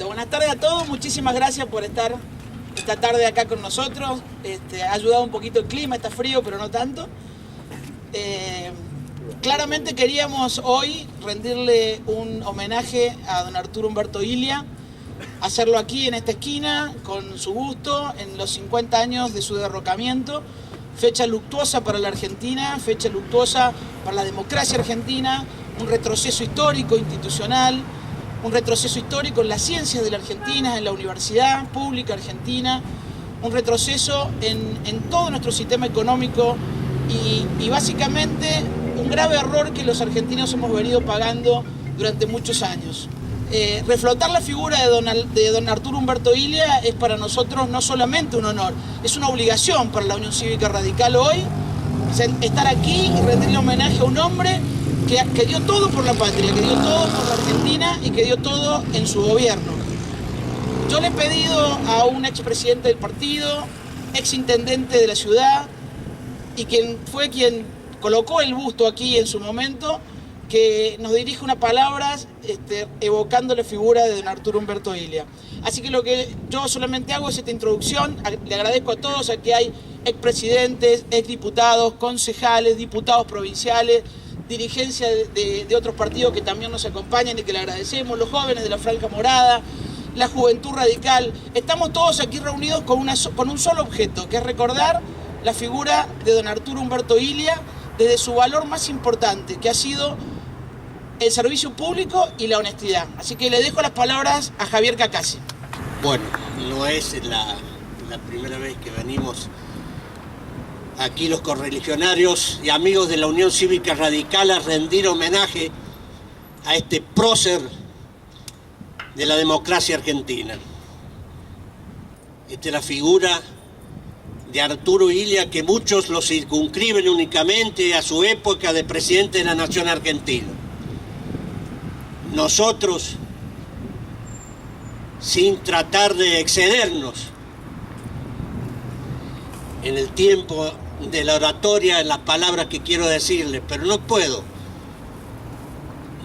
Buenas tardes a todos, muchísimas gracias por estar esta tarde acá con nosotros. Ha ayudado un poquito el clima, está frío, pero no tanto. Claramente queríamos hoy rendirle un homenaje a don Arturo Humberto Ilia, hacerlo aquí en esta esquina, con su gusto, en los 50 años de su derrocamiento. Fecha luctuosa para la Argentina, fecha luctuosa para la democracia argentina, un retroceso histórico, institucional, un retroceso histórico en las ciencias de la Argentina, en la universidad pública argentina, un retroceso en todo nuestro sistema económico y básicamente un grave error que los argentinos hemos venido pagando durante muchos años. Reflotar la figura de don Arturo Humberto Ilia es para nosotros no solamente un honor, es una obligación para la Unión Cívica Radical hoy, estar aquí y rendirle homenaje a un hombre que dio todo por la patria, que dio todo por la Argentina y que dio todo en su gobierno. Yo le he pedido a un expresidente del partido, exintendente de la ciudad y quien colocó el busto aquí en su momento, que nos dirija unas palabras evocando la figura de don Arturo Humberto Ilia. Así que lo que yo solamente hago es esta introducción. Le agradezco a todos, aquí hay expresidentes, exdiputados, concejales, diputados provinciales, dirigencia de otros partidos que también nos acompañan y que le agradecemos, los jóvenes de la Franja Morada, la Juventud Radical. Estamos todos aquí reunidos con un solo objeto, que es recordar la figura de don Arturo Humberto Ilia desde su valor más importante, que ha sido el servicio público y la honestidad. Así que le dejo las palabras a Javier Cacassi. Bueno, no es la primera vez que venimos aquí los correligionarios y amigos de la Unión Cívica Radical a rendir homenaje a este prócer de la democracia argentina. Esta es la figura de Arturo Ilia, que muchos lo circunscriben únicamente a su época de presidente de la Nación Argentina. Nosotros, sin tratar de excedernos en el tiempo de la oratoria, en las palabras que quiero decirles, pero no puedo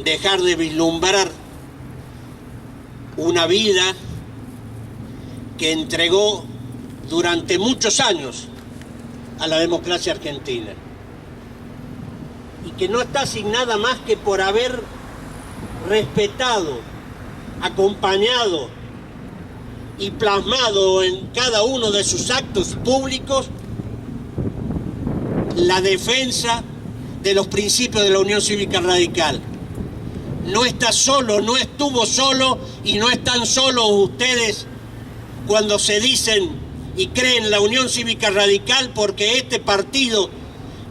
dejar de vislumbrar una vida que entregó durante muchos años a la democracia argentina y que no está asignada más que por haber respetado, acompañado y plasmado en cada uno de sus actos públicos la defensa de los principios de la Unión Cívica Radical. No está solo, no estuvo solo y no están solos ustedes cuando se dicen y creen en la Unión Cívica Radical, porque este partido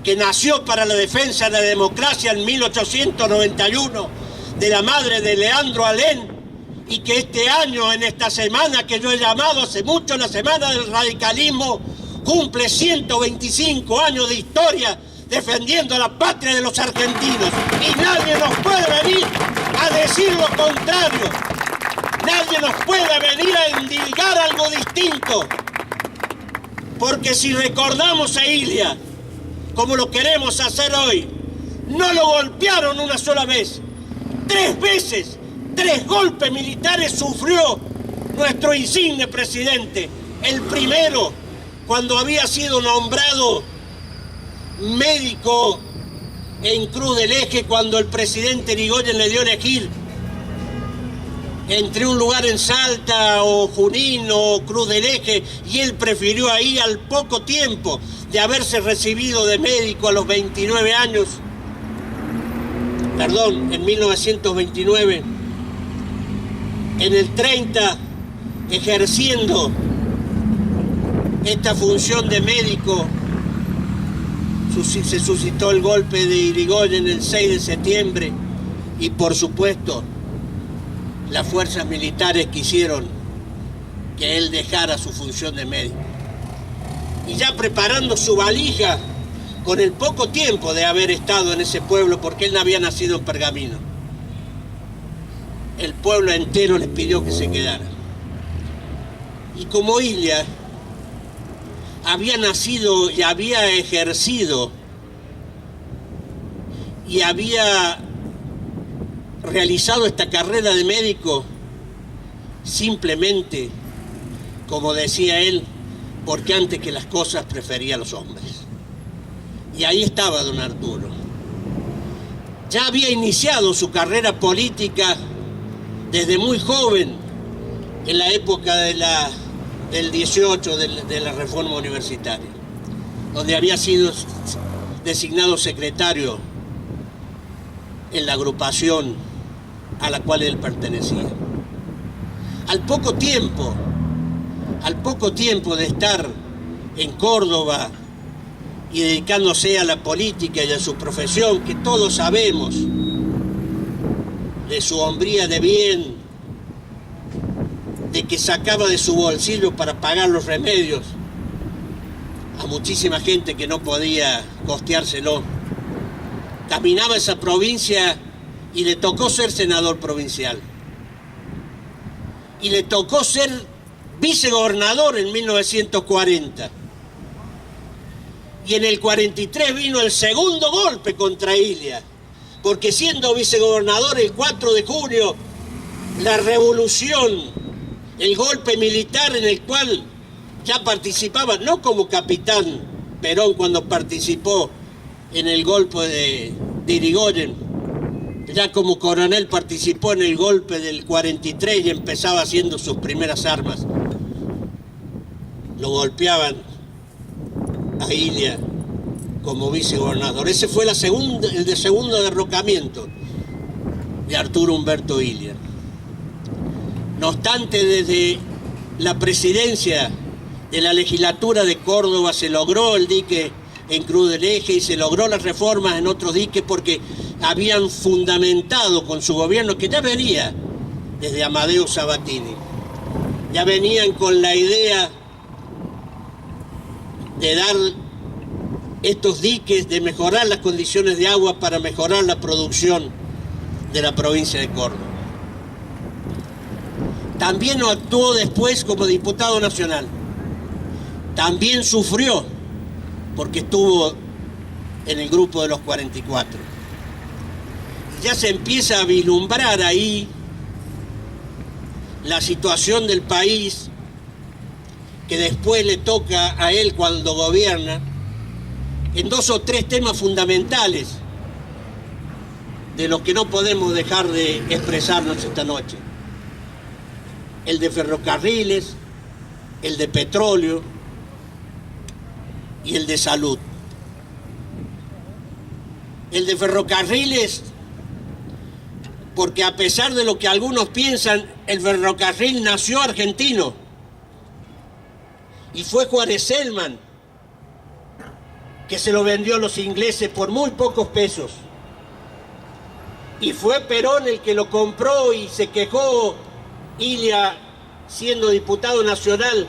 que nació para la defensa de la democracia en 1891 de la madre de Leandro Alem, y que este año, en esta semana que yo he llamado hace mucho la Semana del Radicalismo, cumple 125 años de historia defendiendo la patria de los argentinos. Y nadie nos puede venir a decir lo contrario. Nadie nos puede venir a endilgar algo distinto. Porque si recordamos a Ilia, como lo queremos hacer hoy, no lo golpearon una sola vez. 3 veces, 3 golpes militares sufrió nuestro insigne presidente. El primero, cuando había sido nombrado médico en Cruz del Eje, cuando el presidente Irigoyen le dio a elegir entre un lugar en Salta o Junín o Cruz del Eje, y él prefirió ahí al poco tiempo de haberse recibido de médico a los 29 años, en 1929, en el 30, ejerciendo esta función de médico, se suscitó el golpe de Irigoyen el 6 de septiembre y por supuesto las fuerzas militares quisieron que él dejara su función de médico. Y ya preparando su valija, con el poco tiempo de haber estado en ese pueblo, porque él no había nacido en Pergamino, el pueblo entero les pidió que se quedara. Y como Ilia había nacido y había ejercido y había realizado esta carrera de médico simplemente, como decía él, porque antes que las cosas prefería a los hombres. Y ahí estaba don Arturo. Ya había iniciado su carrera política desde muy joven, en la época del 18, de la reforma universitaria, donde había sido designado secretario en la agrupación a la cual él pertenecía. Al poco tiempo de estar en Córdoba y dedicándose a la política y a su profesión, que todos sabemos de su hombría de bien, de que sacaba de su bolsillo para pagar los remedios a muchísima gente que no podía costeárselo. Caminaba esa provincia y le tocó ser senador provincial. Y le tocó ser vicegobernador en 1940. Y en el 43 vino el segundo golpe contra Ilia, porque siendo vicegobernador el 4 de junio, la revolución, el golpe militar en el cual ya participaba, no como capitán Perón cuando participó en el golpe de Irigoyen, ya como coronel participó en el golpe del 43 y empezaba haciendo sus primeras armas. Lo golpeaban a Ilia como vicegobernador. Ese fue el segundo derrocamiento de Arturo Humberto Ilia. No obstante, desde la presidencia de la legislatura de Córdoba se logró el dique en Cruz del Eje y se logró las reformas en otros diques porque habían fundamentado con su gobierno, que ya venía desde Amadeo Sabatini. Ya venían con la idea de dar estos diques, de mejorar las condiciones de agua para mejorar la producción de la provincia de Córdoba. También actuó después como diputado nacional. También sufrió porque estuvo en el grupo de los 44. Ya se empieza a vislumbrar ahí la situación del país que después le toca a él cuando gobierna, en 2 o 3 temas fundamentales de los que no podemos dejar de expresarnos esta noche. El de ferrocarriles, el de petróleo y el de salud. El de ferrocarriles, porque a pesar de lo que algunos piensan, el ferrocarril nació argentino. Y fue Juárez Celman que se lo vendió a los ingleses por muy pocos pesos. Y fue Perón el que lo compró y se quejó Ilia siendo diputado nacional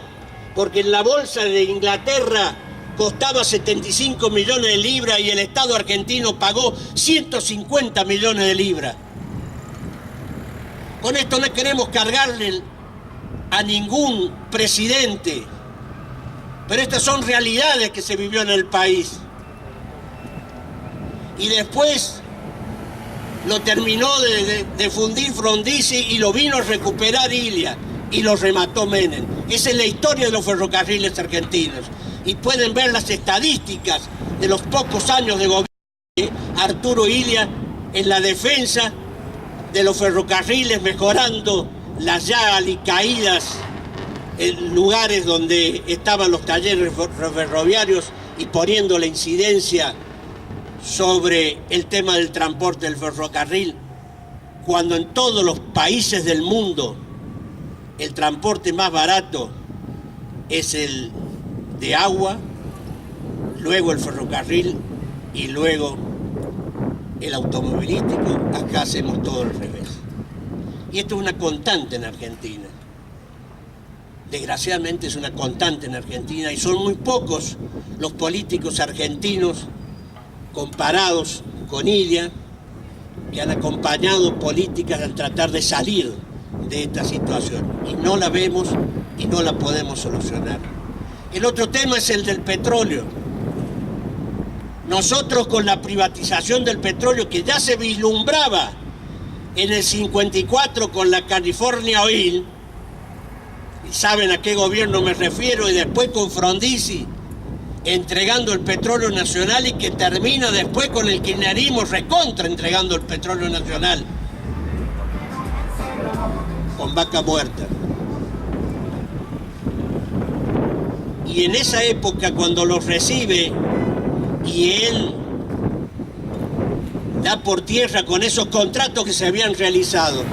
porque en la bolsa de Inglaterra costaba 75 millones de libras y el Estado argentino pagó 150 millones de libras. Con esto no queremos cargarle a ningún presidente, pero estas son realidades que se vivió en el país. Y después lo terminó de fundir Frondizi y lo vino a recuperar Ilia y lo remató Menem. Esa es la historia de los ferrocarriles argentinos. Y pueden ver las estadísticas de los pocos años de gobierno de Arturo Ilia en la defensa de los ferrocarriles, mejorando las ya alicaídas en lugares donde estaban los talleres ferroviarios y poniendo la incidencia sobre el tema del transporte del ferrocarril, cuando en todos los países del mundo el transporte más barato es el de agua, luego el ferrocarril y luego el automovilístico. Acá hacemos todo al revés. Y esto es una constante en Argentina. Desgraciadamente es una constante en Argentina y son muy pocos los políticos argentinos comparados con Ilia que han acompañado políticas al tratar de salir de esta situación. Y no la vemos y no la podemos solucionar. El otro tema es el del petróleo. Nosotros con la privatización del petróleo que ya se vislumbraba en el 54 con la California Oil, y saben a qué gobierno me refiero, y después con Frondizi entregando el petróleo nacional, y que termina después con el kirchnerismo recontra entregando el petróleo nacional con Vaca Muerta. Y en esa época, cuando los recibe y él da por tierra con esos contratos que se habían realizado,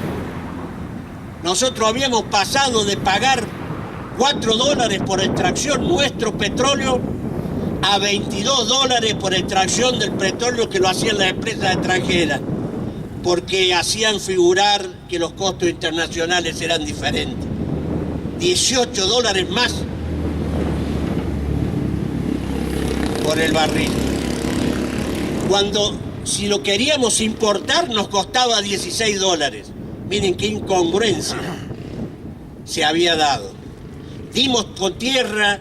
nosotros habíamos pasado de pagar $4 por extracción nuestro petróleo a $22 por extracción del petróleo que lo hacían las empresas extranjeras, porque hacían figurar que los costos internacionales eran diferentes. $18 más por el barril. Cuando, si lo queríamos importar, nos costaba $16. Miren qué incongruencia se había dado. Dimos por tierra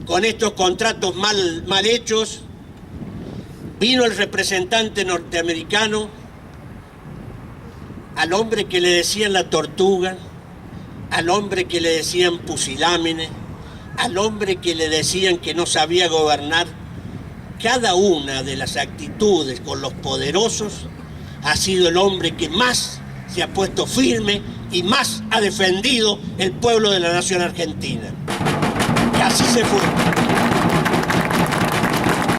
con estos contratos mal hechos. Vino el representante norteamericano, al hombre que le decían la tortuga, al hombre que le decían pusilámine, al hombre que le decían que no sabía gobernar. Cada una de las actitudes con los poderosos ha sido el hombre que más se ha puesto firme y más ha defendido el pueblo de la nación argentina. Y así se fue.